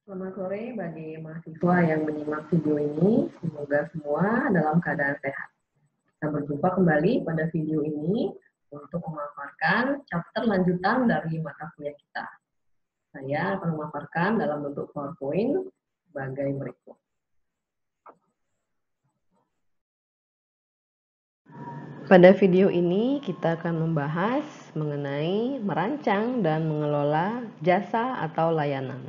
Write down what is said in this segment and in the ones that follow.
Selamat sore bagi mahasiswa yang menyimak video ini. Semoga semua dalam keadaan sehat. Kita berjumpa kembali pada video ini untuk memaparkan chapter lanjutan dari mata kuliah kita. Saya akan memaparkan dalam bentuk PowerPoint sebagai berikut. Pada video ini kita akan membahas mengenai merancang dan mengelola jasa atau layanan.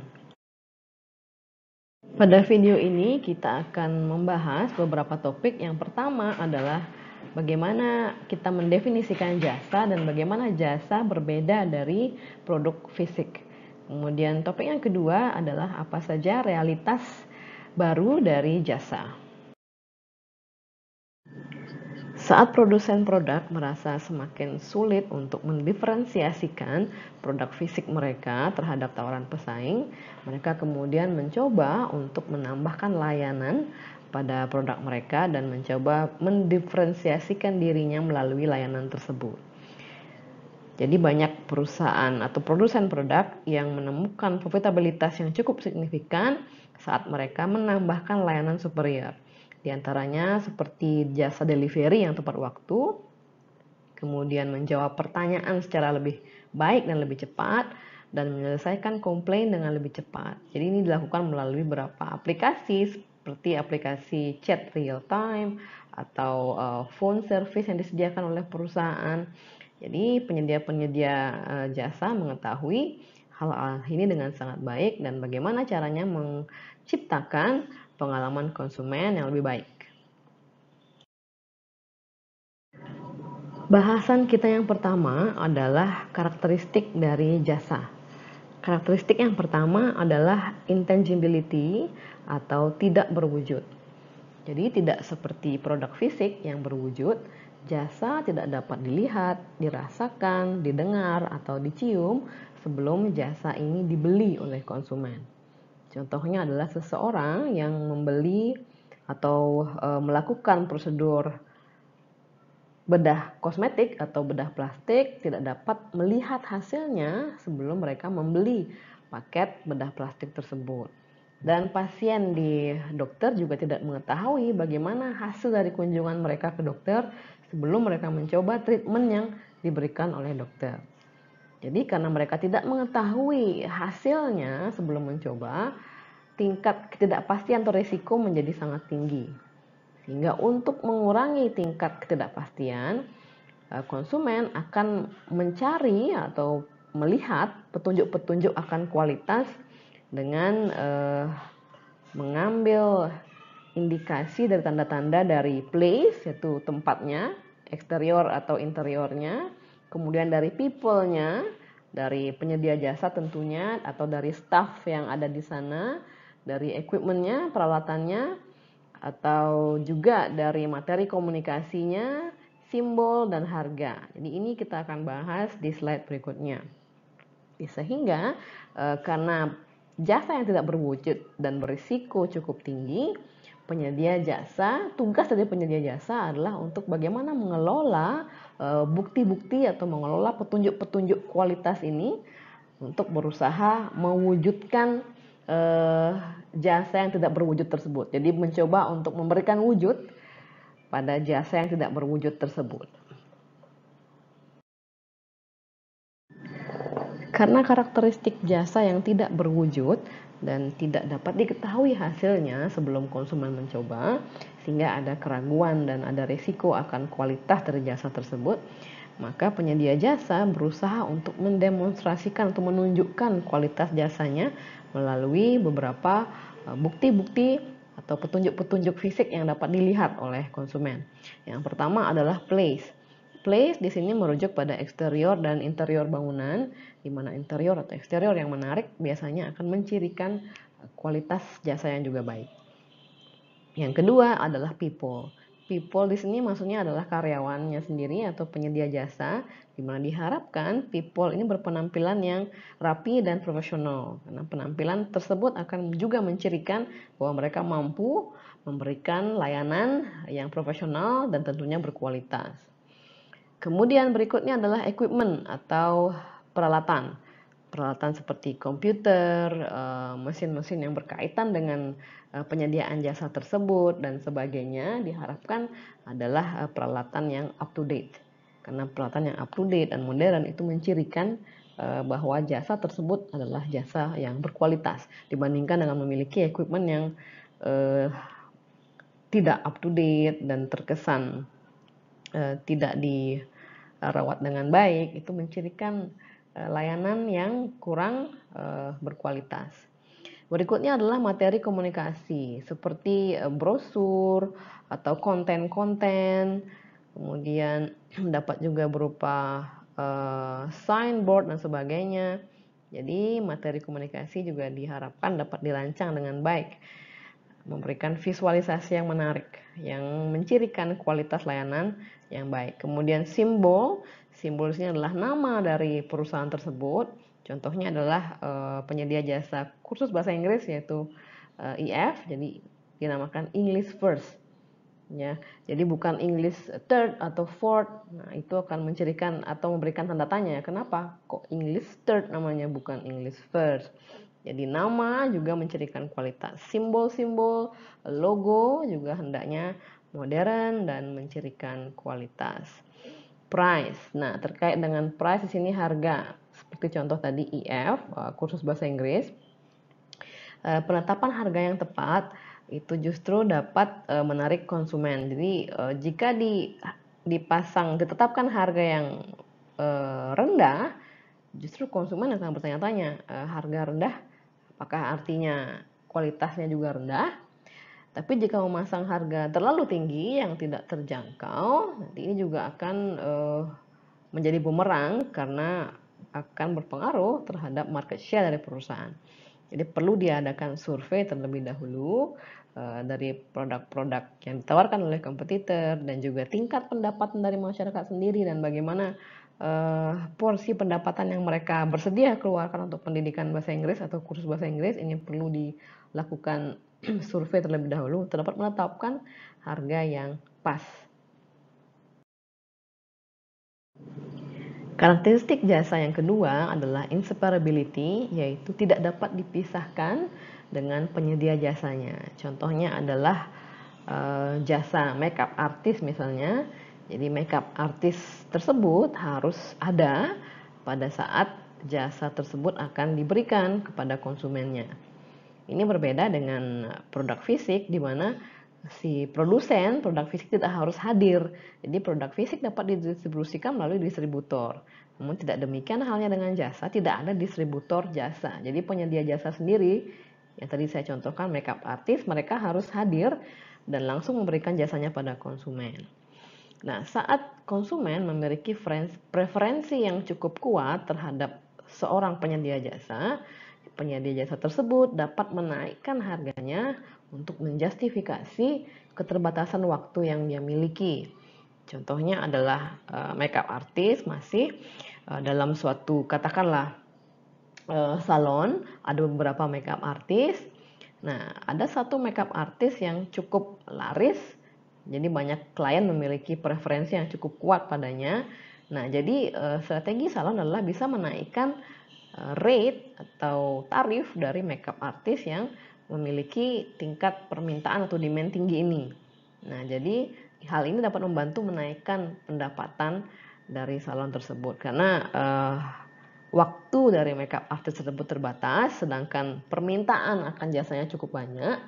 Pada video ini kita akan membahas beberapa topik. Yang pertama adalah bagaimana kita mendefinisikan jasa dan bagaimana jasa berbeda dari produk fisik. Kemudian topik yang kedua adalah apa saja realitas baru dari jasa. Saat produsen produk merasa semakin sulit untuk mendiferensiasikan produk fisik mereka terhadap tawaran pesaing, mereka kemudian mencoba untuk menambahkan layanan pada produk mereka dan mencoba mendiferensiasikan dirinya melalui layanan tersebut. Jadi banyak perusahaan atau produsen produk yang menemukan profitabilitas yang cukup signifikan saat mereka menambahkan layanan superior. Di antaranya seperti jasa delivery yang tepat waktu, kemudian menjawab pertanyaan secara lebih baik dan lebih cepat, dan menyelesaikan komplain dengan lebih cepat. Jadi ini dilakukan melalui beberapa aplikasi seperti aplikasi chat real time atau phone service yang disediakan oleh perusahaan. Jadi penyedia-penyedia jasa mengetahui hal ini dengan sangat baik dan bagaimana caranya menciptakan pengalaman konsumen yang lebih baik. Bahasan kita yang pertama adalah karakteristik dari jasa. Karakteristik yang pertama adalah intangibility atau tidak berwujud. Jadi tidak seperti produk fisik yang berwujud, jasa tidak dapat dilihat, dirasakan, didengar, atau dicium sebelum jasa ini dibeli oleh konsumen. Contohnya adalah seseorang yang membeli atau melakukan prosedur bedah kosmetik atau bedah plastik tidak dapat melihat hasilnya sebelum mereka membeli paket bedah plastik tersebut. Dan pasien di dokter juga tidak mengetahui bagaimana hasil dari kunjungan mereka ke dokter sebelum mereka mencoba treatment yang diberikan oleh dokter. Jadi karena mereka tidak mengetahui hasilnya sebelum mencoba, tingkat ketidakpastian atau risiko menjadi sangat tinggi. Sehingga untuk mengurangi tingkat ketidakpastian, konsumen akan mencari atau melihat petunjuk-petunjuk akan kualitas dengan mengambil indikasi dari tanda-tanda dari place, yaitu tempatnya, eksterior atau interiornya, kemudian dari people-nya, dari penyedia jasa tentunya, atau dari staff yang ada di sana, dari equipment-nya, peralatannya, atau juga dari materi komunikasinya, simbol, dan harga. Jadi ini kita akan bahas di slide berikutnya. Sehingga karena jasa yang tidak berwujud dan berisiko cukup tinggi, tugas dari penyedia jasa adalah untuk bagaimana mengelola bukti-bukti atau mengelola petunjuk-petunjuk kualitas ini untuk berusaha mewujudkan jasa yang tidak berwujud tersebut. Jadi mencoba untuk memberikan wujud pada jasa yang tidak berwujud tersebut. Karena karakteristik jasa yang tidak berwujud dan tidak dapat diketahui hasilnya sebelum konsumen mencoba, sehingga ada keraguan dan ada risiko akan kualitas dari jasa tersebut, maka penyedia jasa berusaha untuk mendemonstrasikan atau menunjukkan kualitas jasanya melalui beberapa bukti-bukti atau petunjuk-petunjuk fisik yang dapat dilihat oleh konsumen. Yang pertama adalah place. Place di sini merujuk pada eksterior dan interior bangunan, di mana interior atau eksterior yang menarik biasanya akan mencirikan kualitas jasa yang juga baik. Yang kedua adalah people. People di sini maksudnya adalah karyawannya sendiri atau penyedia jasa, di mana diharapkan people ini berpenampilan yang rapi dan profesional. Karena penampilan tersebut akan juga mencirikan bahwa mereka mampu memberikan layanan yang profesional dan tentunya berkualitas. Kemudian berikutnya adalah equipment atau peralatan. peralatan seperti komputer, mesin-mesin yang berkaitan dengan penyediaan jasa tersebut dan sebagainya diharapkan adalah peralatan yang up to date. Karena peralatan yang up to date dan modern itu mencirikan bahwa jasa tersebut adalah jasa yang berkualitas dibandingkan dengan memiliki equipment yang tidak up to date dan terkesan tidak dirawat dengan baik, itu mencirikan layanan yang kurang berkualitas. Berikutnya adalah materi komunikasi seperti brosur atau konten-konten, kemudian dapat juga berupa signboard dan sebagainya. Jadi materi komunikasi juga diharapkan dapat dirancang dengan baik, memberikan visualisasi yang menarik, yang mencirikan kualitas layanan yang baik. Kemudian simbol ini adalah nama dari perusahaan tersebut. Contohnya adalah penyedia jasa kursus bahasa Inggris yaitu EF, jadi dinamakan English First. Ya, jadi bukan English Third atau Fourth. Nah, itu akan mencirikan atau memberikan tanda tanya. Kenapa kok English Third namanya bukan English First? Jadi nama juga mencirikan kualitas. Simbol-simbol logo juga hendaknya modern dan mencirikan kualitas. Price. Nah, terkait dengan price di sini harga. Seperti contoh tadi EF, kursus bahasa Inggris. Penetapan harga yang tepat itu justru dapat menarik konsumen. Jadi jika ditetapkan harga yang rendah, justru konsumen akan bertanya-tanya, harga rendah apakah artinya kualitasnya juga rendah? Tapi jika memasang harga terlalu tinggi yang tidak terjangkau, nanti ini juga akan menjadi bumerang karena akan berpengaruh terhadap market share dari perusahaan. Jadi perlu diadakan survei terlebih dahulu dari produk-produk yang ditawarkan oleh kompetitor dan juga tingkat pendapatan dari masyarakat sendiri dan bagaimana porsi pendapatan yang mereka bersedia keluarkan untuk pendidikan bahasa Inggris atau kursus bahasa Inggris. Ini perlu dilakukan survei terlebih dahulu untuk dapat menetapkan harga yang pas. Karakteristik jasa yang kedua adalah inseparability, yaitu tidak dapat dipisahkan dengan penyedia jasanya. Contohnya adalah jasa makeup artist misalnya. Jadi makeup artist tersebut harus ada pada saat jasa tersebut akan diberikan kepada konsumennya. Ini berbeda dengan produk fisik di mana si produsen produk fisik tidak harus hadir. Jadi produk fisik dapat didistribusikan melalui distributor. Namun tidak demikian halnya dengan jasa, tidak ada distributor jasa. Jadi penyedia jasa sendiri, yang tadi saya contohkan makeup artist, mereka harus hadir dan langsung memberikan jasanya pada konsumen. Nah, saat konsumen memiliki preferensi yang cukup kuat terhadap seorang penyedia jasa tersebut dapat menaikkan harganya untuk menjustifikasi keterbatasan waktu yang dia miliki. Contohnya adalah makeup artist masih dalam suatu katakanlah salon, ada beberapa makeup artist. Nah, ada satu makeup artist yang cukup laris, jadi banyak klien memiliki preferensi yang cukup kuat padanya. Nah, jadi strategi salon adalah bisa menaikkan rate atau tarif dari makeup artist yang memiliki tingkat permintaan atau demand tinggi ini. Nah, jadi hal ini dapat membantu menaikkan pendapatan dari salon tersebut karena waktu dari makeup artist tersebut terbatas, sedangkan permintaan akan jasanya cukup banyak,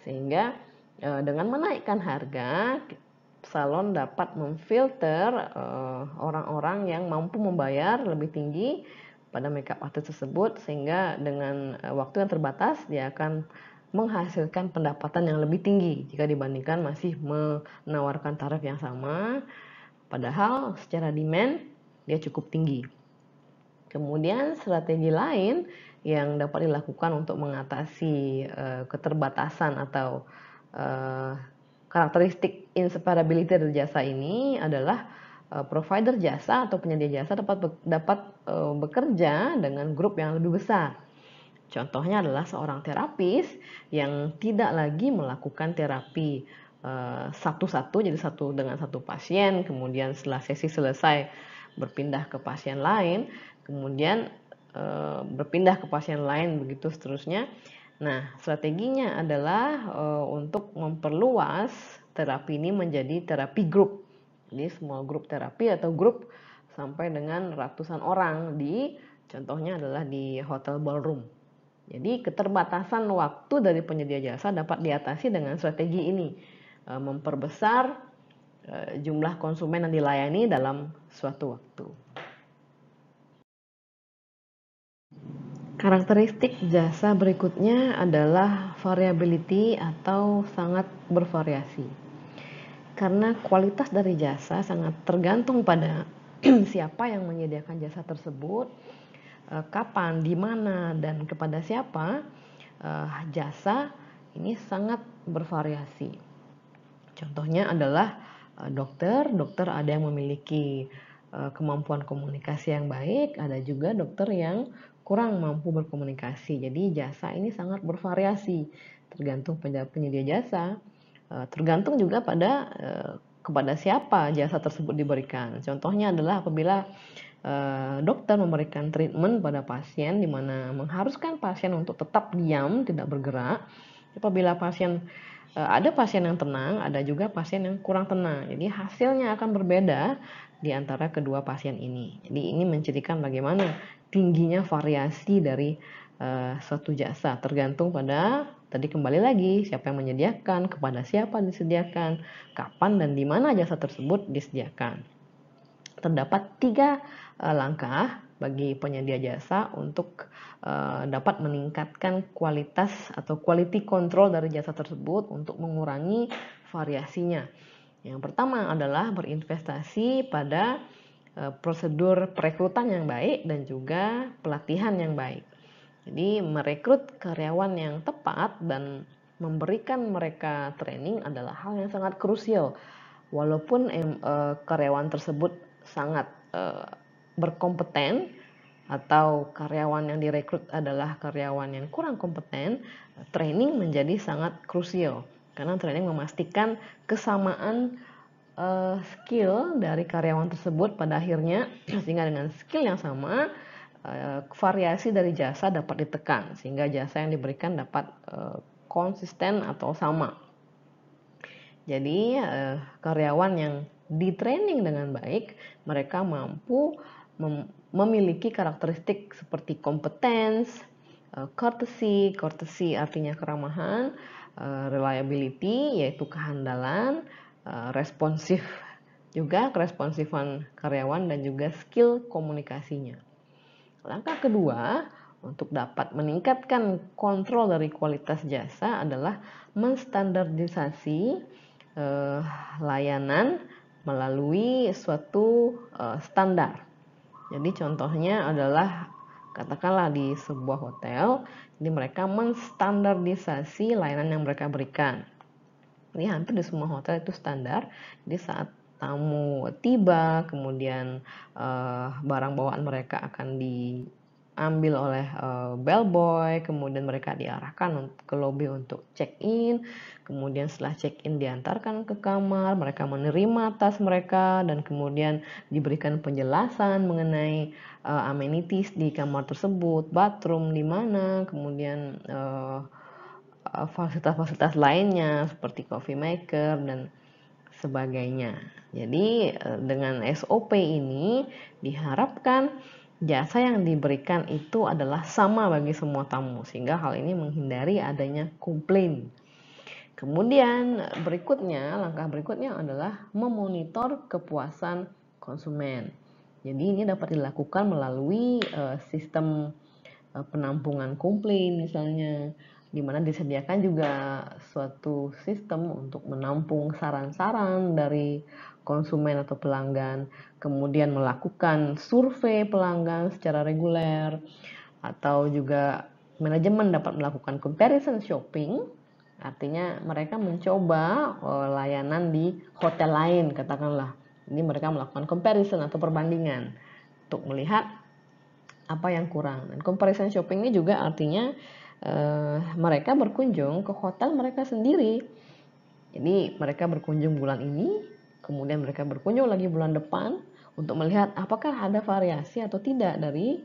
sehingga dengan menaikkan harga, salon dapat memfilter orang-orang yang mampu membayar lebih tinggi pada makeup artist tersebut, sehingga dengan waktu yang terbatas dia akan menghasilkan pendapatan yang lebih tinggi jika dibandingkan masih menawarkan tarif yang sama, padahal secara demand dia cukup tinggi. Kemudian strategi lain yang dapat dilakukan untuk mengatasi keterbatasan atau karakteristik inseparability dari jasa ini adalah provider jasa atau penyedia jasa dapat bekerja dengan grup yang lebih besar. Contohnya adalah seorang terapis yang tidak lagi melakukan terapi satu-satu, jadi satu dengan satu pasien, kemudian setelah sesi selesai berpindah ke pasien lain, kemudian berpindah ke pasien lain, begitu seterusnya. Nah, strateginya adalah untuk memperluas terapi ini menjadi terapi grup. Jadi small group terapi atau grup sampai dengan ratusan orang contohnya adalah di hotel ballroom. Jadi keterbatasan waktu dari penyedia jasa dapat diatasi dengan strategi ini, memperbesar jumlah konsumen yang dilayani dalam suatu waktu. Karakteristik jasa berikutnya adalah variability atau sangat bervariasi. Karena kualitas dari jasa sangat tergantung pada siapa yang menyediakan jasa tersebut, kapan, di mana, dan kepada siapa, jasa ini sangat bervariasi. Contohnya adalah dokter ada yang memiliki kemampuan komunikasi yang baik, ada juga dokter yang kurang mampu berkomunikasi. Jadi jasa ini sangat bervariasi, tergantung pada penyedia jasa, tergantung juga kepada siapa jasa tersebut diberikan. Contohnya adalah apabila dokter memberikan treatment pada pasien di mana mengharuskan pasien untuk tetap diam, tidak bergerak. Apabila ada pasien yang tenang, ada juga pasien yang kurang tenang. Jadi hasilnya akan berbeda di antara kedua pasien ini. Jadi ini menceritakan bagaimana tingginya variasi dari suatu jasa, tergantung pada tadi kembali lagi siapa yang menyediakan, kepada siapa disediakan, kapan dan di mana jasa tersebut disediakan. Terdapat 3 langkah bagi penyedia jasa untuk dapat meningkatkan kualitas atau quality control dari jasa tersebut untuk mengurangi variasinya. Yang pertama adalah berinvestasi pada prosedur perekrutan yang baik dan juga pelatihan yang baik. Jadi merekrut karyawan yang tepat dan memberikan mereka training adalah hal yang sangat krusial. Walaupun karyawan tersebut sangat berkompeten atau karyawan yang direkrut adalah karyawan yang kurang kompeten, training menjadi sangat krusial karena training memastikan kesamaan skill dari karyawan tersebut pada akhirnya, sehingga dengan skill yang sama variasi dari jasa dapat ditekan sehingga jasa yang diberikan dapat konsisten atau sama. Jadi karyawan yang di-training dengan baik, mereka mampu memiliki karakteristik seperti competence, courtesy artinya keramahan, reliability yaitu kehandalan, responsif juga keresponsifan karyawan dan juga skill komunikasinya. Langkah kedua untuk dapat meningkatkan kontrol dari kualitas jasa adalah menstandardisasi layanan melalui suatu standar. Jadi contohnya adalah katakanlah di sebuah hotel, jadi mereka menstandardisasi layanan yang mereka berikan. Ini hampir di semua hotel itu standar. Jadi saat tamu tiba, kemudian barang bawaan mereka akan diambil oleh bellboy, kemudian mereka diarahkan ke lobi untuk check-in, kemudian setelah check-in diantarkan ke kamar, mereka menerima tas mereka dan kemudian diberikan penjelasan mengenai amenities di kamar tersebut, bathroom di mana, kemudian fasilitas-fasilitas lainnya seperti coffee maker dan sebagainya. Jadi dengan SOP ini diharapkan jasa yang diberikan itu adalah sama bagi semua tamu sehingga hal ini menghindari adanya komplain. Kemudian langkah berikutnya adalah memonitor kepuasan konsumen. Jadi ini dapat dilakukan melalui sistem penampungan komplain misalnya, di mana disediakan juga suatu sistem untuk menampung saran-saran dari konsumen atau pelanggan, kemudian melakukan survei pelanggan secara reguler, atau juga manajemen dapat melakukan comparison shopping, artinya mereka mencoba layanan di hotel lain katakanlah. Ini mereka melakukan comparison atau perbandingan untuk melihat apa yang kurang. Dan comparison shopping ini juga artinya mereka berkunjung ke hotel mereka sendiri. Jadi mereka berkunjung bulan ini, kemudian mereka berkunjung lagi bulan depan untuk melihat apakah ada variasi atau tidak dari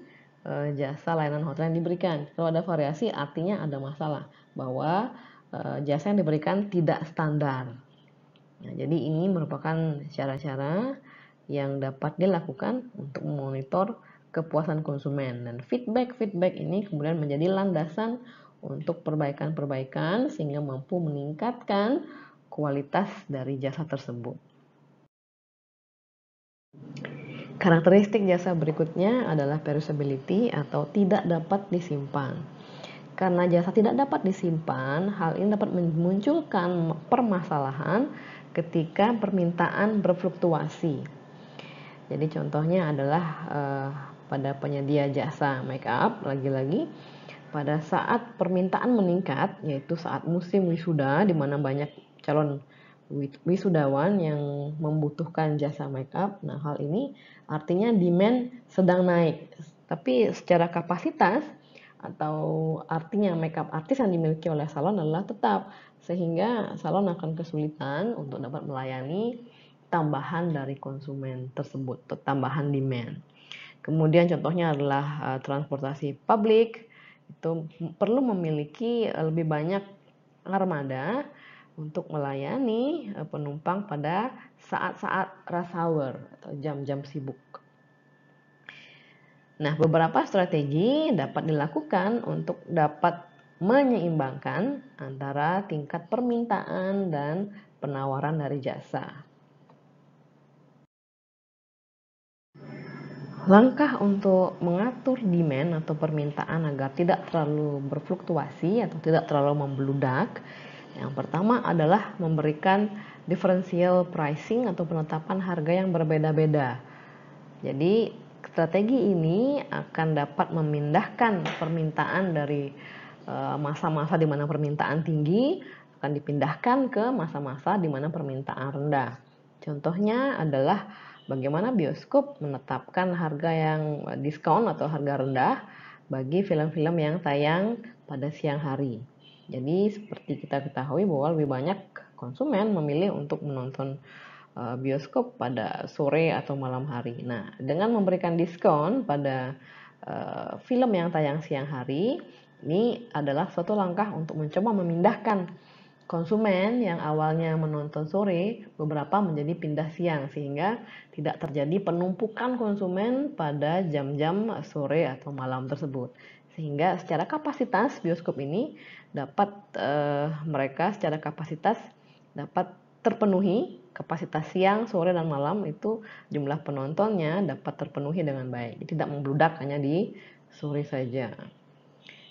jasa layanan hotel yang diberikan. Kalau ada variasi artinya ada masalah, bahwa jasa yang diberikan tidak standar. Nah, jadi ini merupakan cara-cara yang dapat dilakukan untuk memonitor kepuasan konsumen, dan feedback ini kemudian menjadi landasan untuk perbaikan-perbaikan sehingga mampu meningkatkan kualitas dari jasa tersebut. Karakteristik jasa berikutnya adalah perishability atau tidak dapat disimpan. Karena jasa tidak dapat disimpan, hal ini dapat memunculkan permasalahan ketika permintaan berfluktuasi. Jadi contohnya adalah pada penyedia jasa make up, lagi-lagi pada saat permintaan meningkat, yaitu saat musim wisuda di mana banyak calon wisudawan yang membutuhkan jasa make up. Nah, hal ini artinya demand sedang naik. Tapi secara kapasitas atau artinya makeup artis yang dimiliki oleh salon adalah tetap, sehingga salon akan kesulitan untuk dapat melayani tambahan dari konsumen tersebut, tambahan demand. Kemudian contohnya adalah transportasi publik, itu perlu memiliki lebih banyak armada untuk melayani penumpang pada saat-saat rush hour atau jam-jam sibuk. Nah, beberapa strategi dapat dilakukan untuk dapat menyeimbangkan antara tingkat permintaan dan penawaran dari jasa. Langkah untuk mengatur demand atau permintaan agar tidak terlalu berfluktuasi atau tidak terlalu membludak, yang pertama adalah memberikan differential pricing atau penetapan harga yang berbeda-beda. Jadi strategi ini akan dapat memindahkan permintaan dari masa-masa di mana permintaan tinggi akan dipindahkan ke masa-masa di mana permintaan rendah. Contohnya adalah bagaimana bioskop menetapkan harga yang diskon atau harga rendah bagi film-film yang tayang pada siang hari. Jadi seperti kita ketahui bahwa lebih banyak konsumen memilih untuk menonton bioskop pada sore atau malam hari. Nah, dengan memberikan diskon pada film yang tayang siang hari, ini adalah suatu langkah untuk mencoba memindahkan konsumen yang awalnya menonton sore beberapa menjadi pindah siang, sehingga tidak terjadi penumpukan konsumen pada jam-jam sore atau malam tersebut. Sehingga secara kapasitas bioskop ini dapat mereka secara kapasitas dapat terpenuhi, kapasitas siang, sore, dan malam itu jumlah penontonnya dapat terpenuhi dengan baik, tidak membludak hanya di sore saja.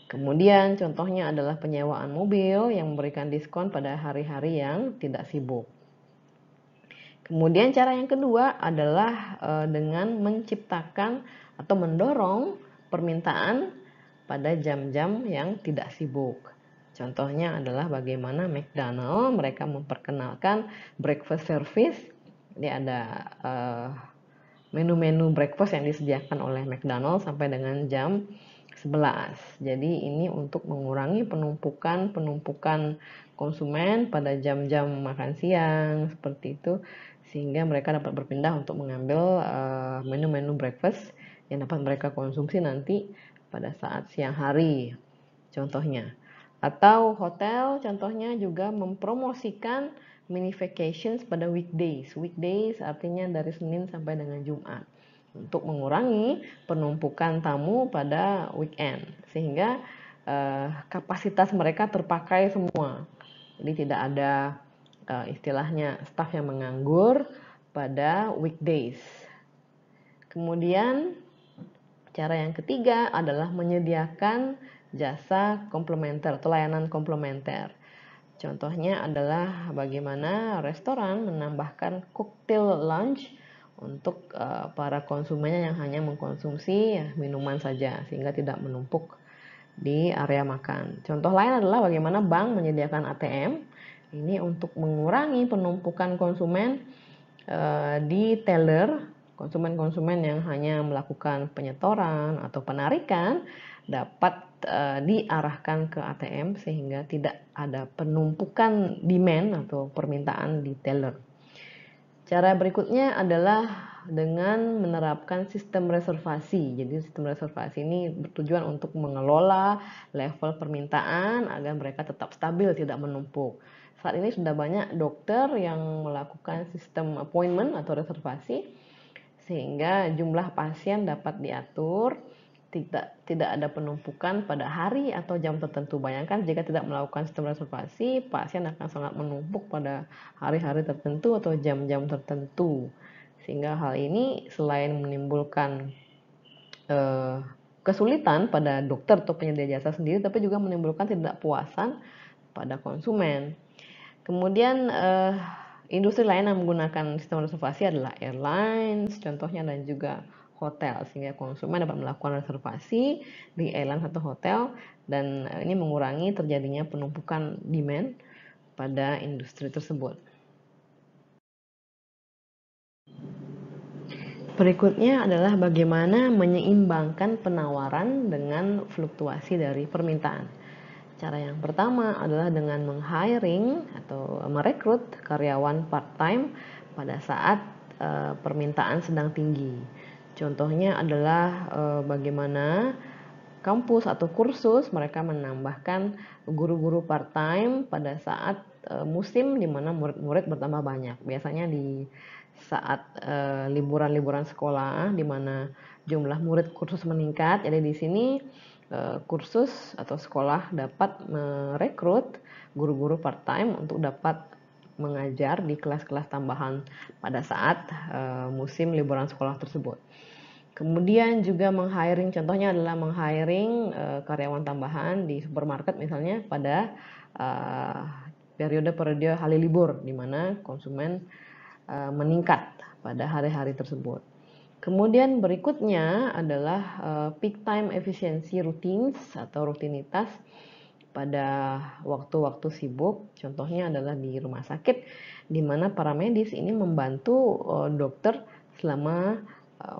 Kemudian contohnya adalah penyewaan mobil yang memberikan diskon pada hari-hari yang tidak sibuk. Kemudian cara yang kedua adalah dengan menciptakan atau mendorong permintaan pada jam-jam yang tidak sibuk. Contohnya adalah bagaimana McDonald's mereka memperkenalkan breakfast service. Ini ada menu-menu breakfast yang disediakan oleh McDonald's sampai dengan jam 11. Jadi ini untuk mengurangi penumpukan konsumen pada jam-jam makan siang seperti itu, sehingga mereka dapat berpindah untuk mengambil menu-menu breakfast yang dapat mereka konsumsi nanti pada saat siang hari. Contohnya, atau hotel contohnya juga mempromosikan mini vacations pada weekdays. Weekdays artinya dari Senin sampai dengan Jumat, untuk mengurangi penumpukan tamu pada weekend, sehingga kapasitas mereka terpakai semua. Jadi tidak ada istilahnya staf yang menganggur pada weekdays. Kemudian cara yang ketiga adalah menyediakan jasa komplementer atau layanan komplementer. Contohnya adalah bagaimana restoran menambahkan cocktail lounge untuk para konsumennya yang hanya mengkonsumsi minuman saja, sehingga tidak menumpuk di area makan. Contoh lain adalah bagaimana bank menyediakan ATM ini untuk mengurangi penumpukan konsumen di teller. Konsumen-konsumen yang hanya melakukan penyetoran atau penarikan dapat diarahkan ke ATM sehingga tidak ada penumpukan demand atau permintaan di teller. Cara berikutnya adalah dengan menerapkan sistem reservasi. Jadi sistem reservasi ini bertujuan untuk mengelola level permintaan agar mereka tetap stabil, tidak menumpuk. Saat ini sudah banyak dokter yang melakukan sistem appointment atau reservasi sehingga jumlah pasien dapat diatur, tidak ada penumpukan pada hari atau jam tertentu. Bayangkan jika tidak melakukan sistem reservasi, pasien akan sangat menumpuk pada hari-hari tertentu atau jam-jam tertentu. Sehingga hal ini selain menimbulkan kesulitan pada dokter atau penyedia jasa sendiri, tapi juga menimbulkan ketidakpuasan pada konsumen. Kemudian industri lain yang menggunakan sistem reservasi adalah airlines contohnya, dan juga hotel, sehingga konsumen dapat melakukan reservasi di airline atau hotel, dan ini mengurangi terjadinya penumpukan demand pada industri tersebut. Berikutnya adalah bagaimana menyeimbangkan penawaran dengan fluktuasi dari permintaan. Cara yang pertama adalah dengan meng-hiring atau merekrut karyawan part-time pada saat permintaan sedang tinggi. Contohnya adalah bagaimana kampus atau kursus mereka menambahkan guru-guru part-time pada saat musim di mana murid-murid bertambah banyak. Biasanya di saat liburan-liburan sekolah di mana jumlah murid kursus meningkat. Jadi di sini kursus atau sekolah dapat merekrut guru-guru part-time untuk dapat mengajar di kelas-kelas tambahan pada saat musim liburan sekolah tersebut. Kemudian juga meng-hiring, contohnya adalah meng-hiring karyawan tambahan di supermarket misalnya pada periode-periode hari libur di mana konsumen meningkat pada hari-hari tersebut. Kemudian berikutnya adalah peak time efficiency routines atau rutinitas pada waktu-waktu sibuk. Contohnya adalah di rumah sakit di mana para medis ini membantu dokter selama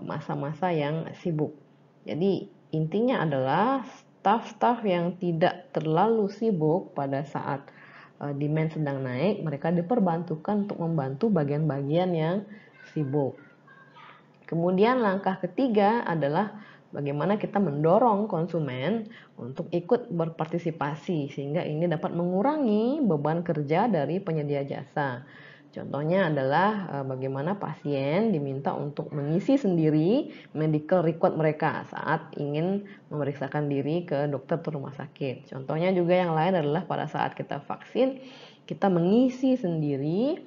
masa-masa yang sibuk. Jadi intinya adalah staf-staf yang tidak terlalu sibuk pada saat demand sedang naik, mereka diperbantukan untuk membantu bagian-bagian yang sibuk. Kemudian langkah ketiga adalah bagaimana kita mendorong konsumen untuk ikut berpartisipasi sehingga ini dapat mengurangi beban kerja dari penyedia jasa. Contohnya adalah bagaimana pasien diminta untuk mengisi sendiri medical record mereka saat ingin memeriksakan diri ke dokter atau rumah sakit. Contohnya juga yang lain adalah pada saat kita vaksin, kita mengisi sendiri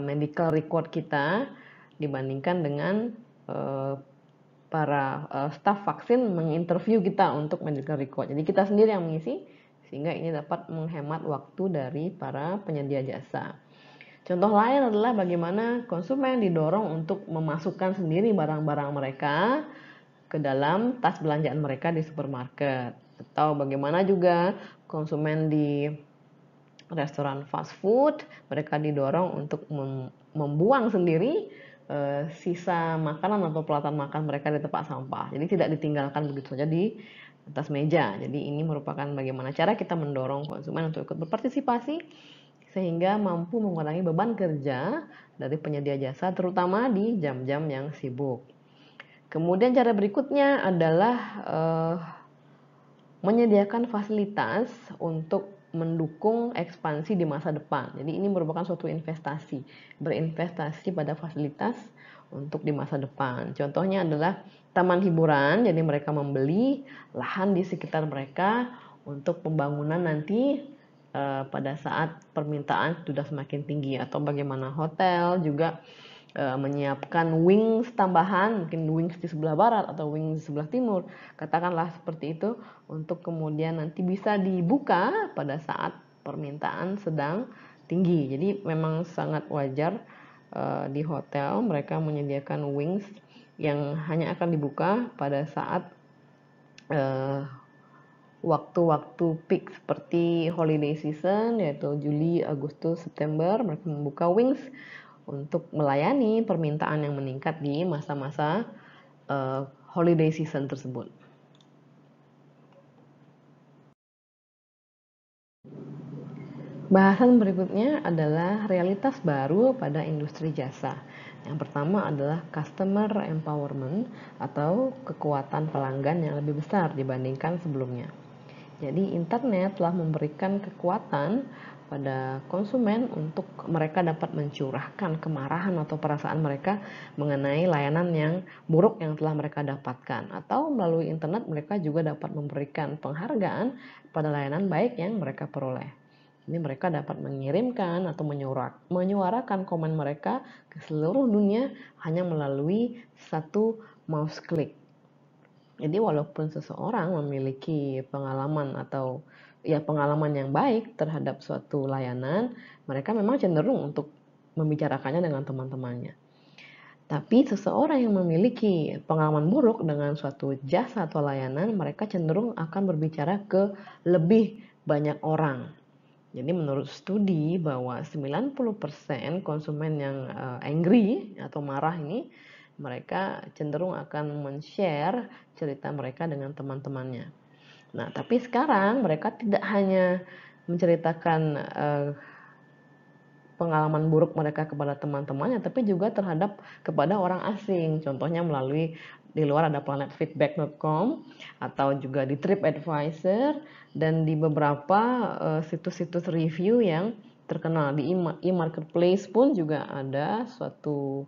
medical record kita dibandingkan dengan para staf vaksin menginterview kita untuk medical record. Jadi kita sendiri yang mengisi sehingga ini dapat menghemat waktu dari para penyedia jasa. Contoh lain adalah bagaimana konsumen didorong untuk memasukkan sendiri barang-barang mereka ke dalam tas belanjaan mereka di supermarket. Atau bagaimana juga konsumen di restoran fast food, mereka didorong untuk membuang sendiri sisa makanan atau pelatan makan mereka di tempat sampah. Jadi tidak ditinggalkan begitu saja di atas meja. Jadi ini merupakan bagaimana cara kita mendorong konsumen untuk ikut berpartisipasi sehingga mampu mengurangi beban kerja dari penyedia jasa terutama di jam-jam yang sibuk. Kemudian cara berikutnya adalah menyediakan fasilitas untuk mendukung ekspansi di masa depan. Jadi ini merupakan suatu investasi, berinvestasi pada fasilitas untuk di masa depan. Contohnya adalah taman hiburan, jadi mereka membeli lahan di sekitar mereka untuk pembangunan nanti pada saat permintaan sudah semakin tinggi, atau bagaimana hotel juga menyiapkan wings tambahan, mungkin wings di sebelah barat atau wings di sebelah timur, katakanlah seperti itu, untuk kemudian nanti bisa dibuka pada saat permintaan sedang tinggi. Jadi memang sangat wajar di hotel mereka menyediakan wings yang hanya akan dibuka pada saat waktu-waktu peak seperti holiday season, yaitu Juli, Agustus, September. Mereka membuka wings untuk melayani permintaan yang meningkat di masa-masa holiday season tersebut. Bahasan berikutnya adalah realitas baru pada industri jasa. Yang pertama adalah customer empowerment atau kekuatan pelanggan yang lebih besar dibandingkan sebelumnya. Jadi internet telah memberikan kekuatan pada konsumen untuk mereka dapat mencurahkan kemarahan atau perasaan mereka mengenai layanan yang buruk yang telah mereka dapatkan, atau melalui internet mereka juga dapat memberikan penghargaan pada layanan baik yang mereka peroleh. Ini mereka dapat mengirimkan atau menyuarakan komen mereka ke seluruh dunia hanya melalui satu mouse click. Jadi walaupun seseorang memiliki pengalaman atau pengalaman yang baik terhadap suatu layanan, mereka memang cenderung untuk membicarakannya dengan teman-temannya. Tapi seseorang yang memiliki pengalaman buruk dengan suatu jasa atau layanan, mereka cenderung akan berbicara ke lebih banyak orang. Jadi menurut studi bahwa 90% konsumen yang angry atau marah ini, mereka cenderung akan men-share cerita mereka dengan teman-temannya. Nah, tapi sekarang mereka tidak hanya menceritakan pengalaman buruk mereka kepada teman-temannya, tapi juga kepada orang asing. Contohnya melalui di luar ada planetfeedback.com atau juga di TripAdvisor dan di beberapa situs-situs review yang terkenal. Di e-marketplace pun juga ada suatu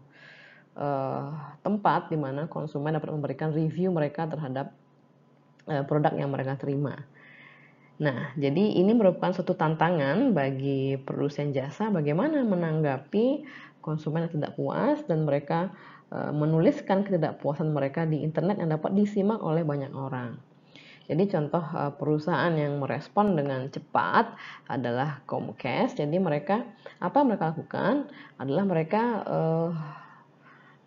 tempat di mana konsumen dapat memberikan review mereka terhadap produk yang mereka terima. Nah, jadi ini merupakan suatu tantangan bagi produsen jasa bagaimana menanggapi konsumen yang tidak puas dan mereka menuliskan ketidakpuasan mereka di internet yang dapat disimak oleh banyak orang. Jadi contoh perusahaan yang merespon dengan cepat adalah Comcast. Jadi apa yang mereka lakukan adalah mereka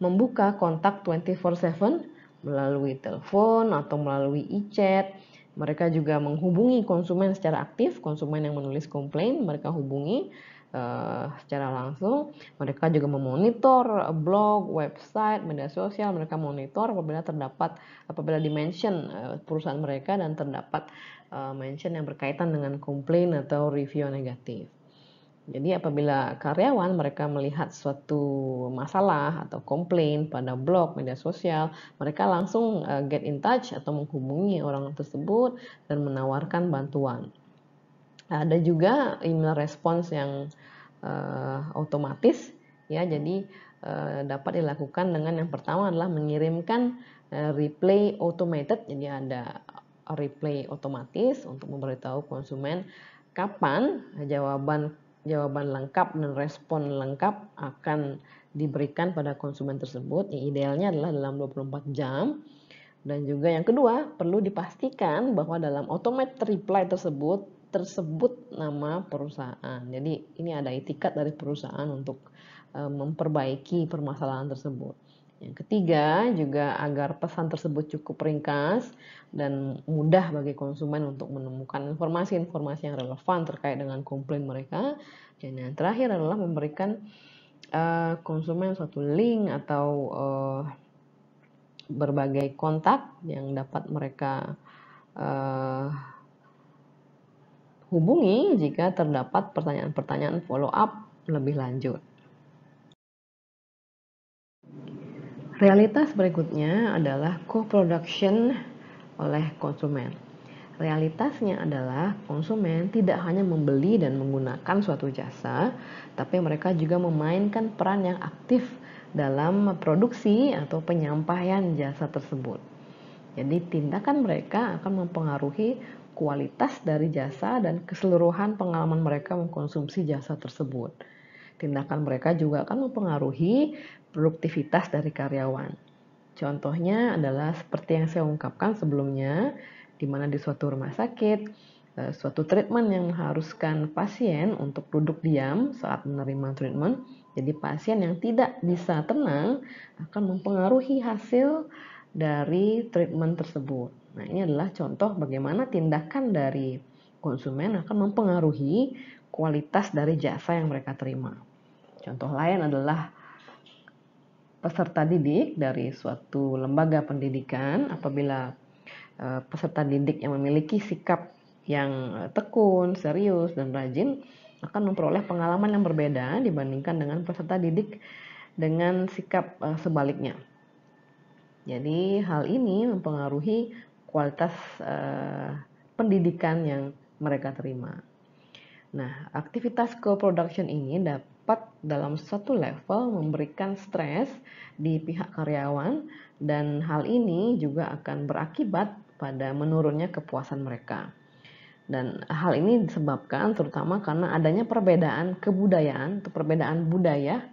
membuka kontak 24/7 melalui telepon atau melalui e-chat. Mereka juga menghubungi konsumen secara aktif, konsumen yang menulis komplain, mereka hubungi secara langsung. Mereka juga memonitor blog, website, media sosial, mereka monitor apabila di-mention perusahaan mereka dan terdapat mention yang berkaitan dengan komplain atau review negatif. Jadi apabila karyawan mereka melihat suatu masalah atau komplain pada blog, media sosial, mereka langsung get in touch atau menghubungi orang tersebut dan menawarkan bantuan. Ada juga email response yang otomatis, ya. Jadi dapat dilakukan dengan yang pertama adalah mengirimkan reply automated. Jadi ada reply otomatis untuk memberitahu konsumen kapan jawaban lengkap dan respon lengkap akan diberikan pada konsumen tersebut. Yang idealnya adalah dalam 24 jam. Dan juga yang kedua, perlu dipastikan bahwa dalam automated reply tersebut nama perusahaan. Jadi ini ada etikat dari perusahaan untuk memperbaiki permasalahan tersebut. Yang ketiga, juga agar pesan tersebut cukup ringkas dan mudah bagi konsumen untuk menemukan informasi-informasi yang relevan terkait dengan komplain mereka. Dan yang terakhir adalah memberikan konsumen suatu link atau berbagai kontak yang dapat mereka hubungi jika terdapat pertanyaan-pertanyaan follow up lebih lanjut. Realitas berikutnya adalah co-production oleh konsumen. Realitasnya adalah konsumen tidak hanya membeli dan menggunakan suatu jasa, tapi mereka juga memainkan peran yang aktif dalam produksi atau penyampaian jasa tersebut. Jadi tindakan mereka akan mempengaruhi kualitas dari jasa dan keseluruhan pengalaman mereka mengkonsumsi jasa tersebut. Tindakan mereka juga akan mempengaruhi produktivitas dari karyawan. Contohnya adalah seperti yang saya ungkapkan sebelumnya, di mana di suatu rumah sakit, suatu treatment yang mengharuskan pasien untuk duduk diam saat menerima treatment. Jadi pasien yang tidak bisa tenang akan mempengaruhi hasil dari treatment tersebut. Nah, ini adalah contoh bagaimana tindakan dari konsumen akan mempengaruhi kualitas dari jasa yang mereka terima. Contoh lain adalah peserta didik dari suatu lembaga pendidikan. Apabila peserta didik yang memiliki sikap yang tekun, serius, dan rajin, akan memperoleh pengalaman yang berbeda dibandingkan dengan peserta didik dengan sikap sebaliknya. Jadi hal ini mempengaruhi kualitas pendidikan yang mereka terima. Nah, aktivitas co-production ini dapat dalam satu level memberikan stres di pihak karyawan dan hal ini juga akan berakibat pada menurunnya kepuasan mereka. Dan hal ini disebabkan terutama karena adanya perbedaan kebudayaan atau perbedaan budaya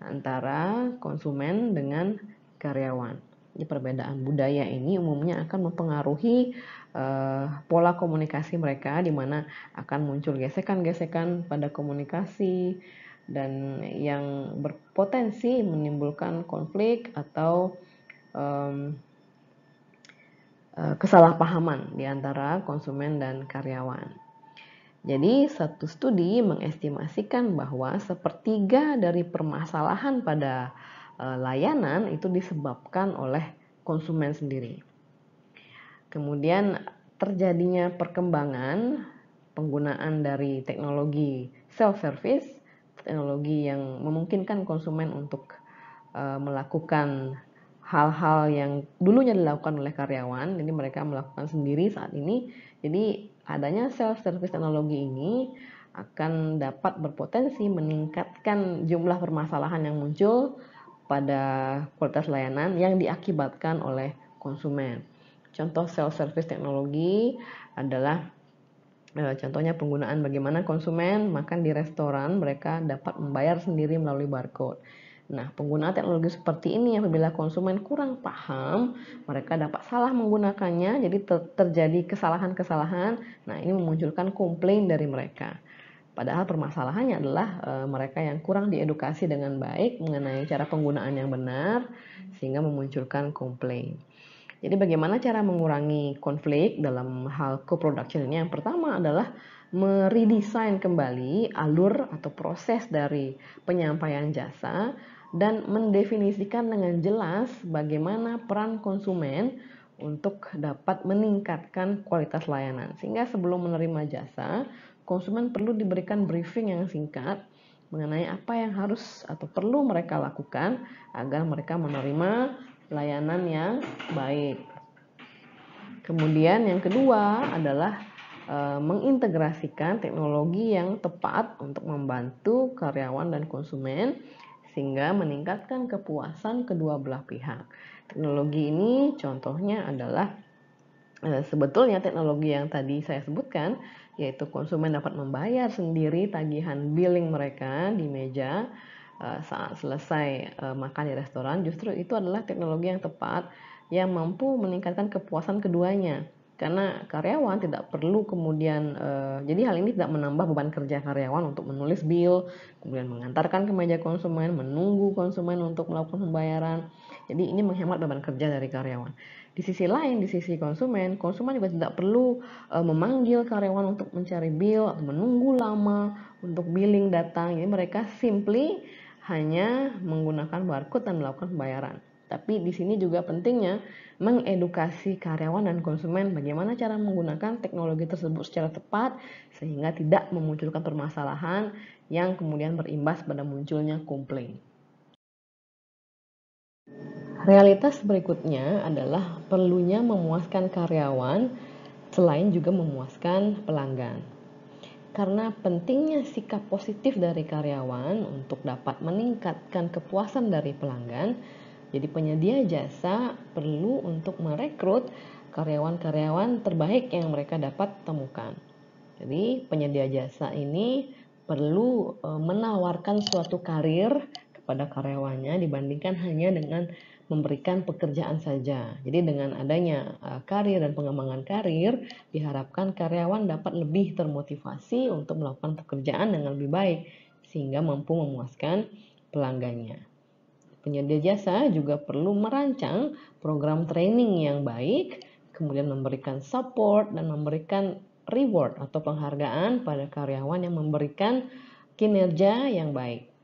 antara konsumen dengan karyawan. Jadi perbedaan budaya ini umumnya akan mempengaruhi pola komunikasi mereka, di mana akan muncul gesekan-gesekan pada komunikasi dan yang berpotensi menimbulkan konflik atau kesalahpahaman di antara konsumen dan karyawan. Jadi, satu studi mengestimasikan bahwa sepertiga dari permasalahan pada layanan itu disebabkan oleh konsumen sendiri. Kemudian terjadinya perkembangan penggunaan dari teknologi self-service, teknologi yang memungkinkan konsumen untuk melakukan hal-hal yang dulunya dilakukan oleh karyawan, jadi mereka melakukan sendiri saat ini. Jadi adanya self-service teknologi ini akan dapat berpotensi meningkatkan jumlah permasalahan yang muncul pada kualitas layanan yang diakibatkan oleh konsumen. Contoh self-service teknologi adalah contohnya penggunaan bagaimana konsumen makan di restoran, mereka dapat membayar sendiri melalui barcode. Nah, penggunaan teknologi seperti ini apabila konsumen kurang paham, mereka dapat salah menggunakannya, jadi terjadi kesalahan-kesalahan. Nah, ini memunculkan komplain dari mereka. Padahal permasalahannya adalah mereka yang kurang diedukasi dengan baik mengenai cara penggunaan yang benar, sehingga memunculkan komplain. Jadi bagaimana cara mengurangi konflik dalam hal co-production ini? Yang pertama adalah meredesain kembali alur atau proses dari penyampaian jasa dan mendefinisikan dengan jelas bagaimana peran konsumen untuk dapat meningkatkan kualitas layanan. Sehingga sebelum menerima jasa, konsumen perlu diberikan briefing yang singkat mengenai apa yang harus atau perlu mereka lakukan agar mereka menerima layanan yang baik. Kemudian yang kedua adalah mengintegrasikan teknologi yang tepat untuk membantu karyawan dan konsumen sehingga meningkatkan kepuasan kedua belah pihak. Teknologi ini contohnya adalah sebetulnya teknologi yang tadi saya sebutkan, yaitu konsumen dapat membayar sendiri tagihan billing mereka di meja saat selesai makan di restoran. Justru itu adalah teknologi yang tepat yang mampu meningkatkan kepuasan keduanya, karena karyawan tidak perlu kemudian jadi hal ini tidak menambah beban kerja karyawan untuk menulis bill, kemudian mengantarkan ke meja konsumen, menunggu konsumen untuk melakukan pembayaran. Jadi ini menghemat beban kerja dari karyawan. Di sisi lain, di sisi konsumen juga tidak perlu memanggil karyawan untuk mencari bill atau menunggu lama untuk billing datang. Jadi mereka simply hanya menggunakan barcode dan melakukan pembayaran. Tapi di sini juga pentingnya mengedukasi karyawan dan konsumen bagaimana cara menggunakan teknologi tersebut secara tepat sehingga tidak memunculkan permasalahan yang kemudian berimbas pada munculnya komplain. Realitas berikutnya adalah perlunya memuaskan karyawan selain juga memuaskan pelanggan. Karena pentingnya sikap positif dari karyawan untuk dapat meningkatkan kepuasan dari pelanggan, jadi penyedia jasa perlu untuk merekrut karyawan-karyawan terbaik yang mereka dapat temukan. Jadi penyedia jasa ini perlu menawarkan suatu karir kepada karyawannya dibandingkan hanya dengan memberikan pekerjaan saja. Jadi dengan adanya karir dan pengembangan karir, diharapkan karyawan dapat lebih termotivasi untuk melakukan pekerjaan dengan lebih baik sehingga mampu memuaskan pelanggannya. Penyedia jasa juga perlu merancang program training yang baik, kemudian memberikan support dan memberikan reward atau penghargaan pada karyawan yang memberikan kinerja yang baik.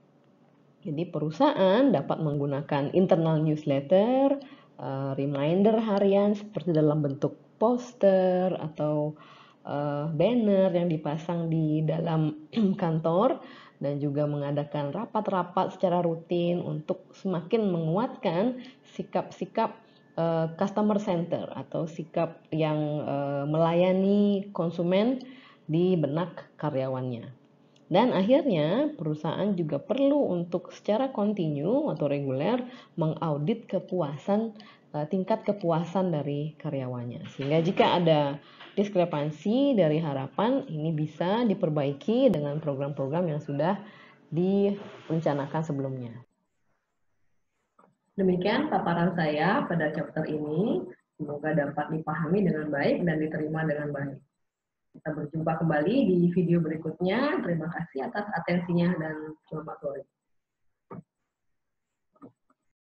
Jadi perusahaan dapat menggunakan internal newsletter, reminder harian seperti dalam bentuk poster atau banner yang dipasang di dalam kantor dan juga mengadakan rapat-rapat secara rutin untuk semakin menguatkan sikap-sikap customer center atau sikap yang melayani konsumen di benak karyawannya. Dan akhirnya perusahaan juga perlu untuk secara kontinu atau reguler mengaudit tingkat kepuasan dari karyawannya. Sehingga jika ada diskrepansi dari harapan, ini bisa diperbaiki dengan program-program yang sudah direncanakan sebelumnya. Demikian paparan saya pada chapter ini. Semoga dapat dipahami dengan baik dan diterima dengan baik. Kita berjumpa kembali di video berikutnya. Terima kasih atas atensinya dan selamat sore.